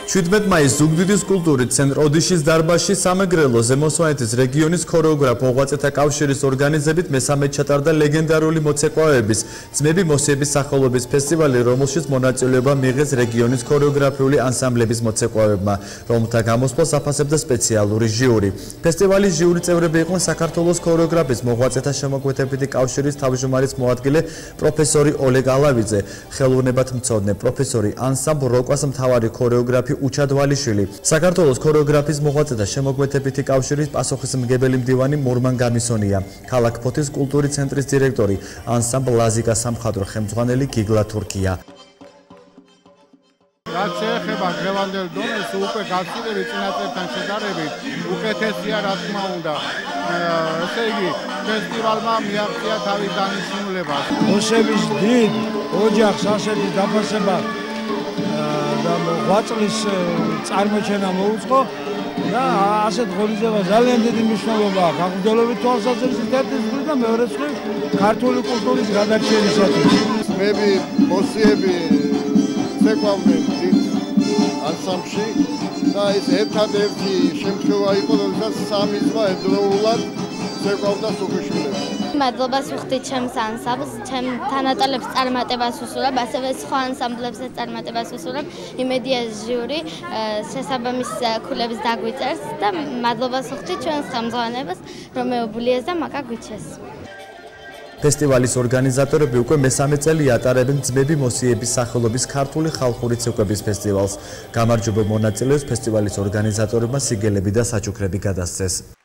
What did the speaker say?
17 მაისს ზუგდიდის კულტურის ცენტრ ოდიშის დარბაზში სამეგრელო ზემოსვანეთის რეგიონის ქორეოგრაფ მოღვაწეთა კავშირის ორგანიზებით მესამედ ჩატარდა ლეგენდარული მოცეკვავების ძმები მოსიების სახელობის ფესტივალი, რომელშიც მონაწილეობა მიიღეს რეგიონის ქორეოგრაფიული ანსამბლების მოცეკვავებმა, რომელთა გამოსვლას აფასებდა სპეციალური ჟიური. ფესტივალის ჟიური წევრები იყვნენ საქართველოს ქორეოგრაფიის მოღვაწეთა შემოქმედებითი კავშირის თავმჯდომარის მოადგილე პროფესორი ოლეგ ალავიძე, ხელოვნებათმცოდნე პროფესორი ანსამბლ როკვას მთავარი ქორეოგრაფი უჩადვალიშვილი, საქართველოს ქორეოგრაფიის მოღვაწეთა შემოქმედებითი კავშირის პასუხისმგებელი მდივანი მურმან გამისონია, ქალაქ ფოთის კულტურის ცენტრის დირექტორი, ანსამბლ ლაზიკა სამხატვრო ხელმძღვანელი გიგლა თურქია. რაც შეეხება დღევანდელ დონეს, უკვე გასწრებული წინაწელთან შედარებით უკეთესია, რა თქმა უნდა. ესე იგი, ფესტივალმა მიაღწია თავის დანიშნულებას. მოსების დიდ ოჯახს ასეთი დაფასება და ღვაწლის წარმოჩენა მოუწყო და ასეთ ღონისძიებას ძალიან დიდი მნიშვნელობა აქვს აღმოსავლეთ თვალსაზრისით ერთის მხრივ და მეორე მხრივ ქართული კულტურის გადარჩენისათვის. ძმები მოსიები ცეკვავდნენ დიდ ანსამბლში და ეს ერთადერთი შემთხვევა იყო, როდესაც სამი ძმა ერთდროულად ცეკვავდა სოფიშვილებს. მადლობას ვუხდით ჩემს ანსამბლს, ჩემ თანატოლებს წარმატებას ვუსურვებ, ასევე სხვა ანსამბლებსაც წარმატებას ვუსურვებ. იმედია ჟიური შესაბამის ქულებს დაგვიწერს და მადლობას ვუხდით ჩვენს ხელმძღვანელობას, რომ მეუბლიეს და მაგა გვიჩეს. ფესტივალის ორგანიზატორები უკვე მესამე წელი ატარებენ ძმები მოსიების სახელობის ქართული ხალხური ცეკვების ფესტივალს. გამარჯვებულ მონაწილეებს ფესტივალის ორგანიზატორებმა სიგელები და საჩუქრები გადასცეს.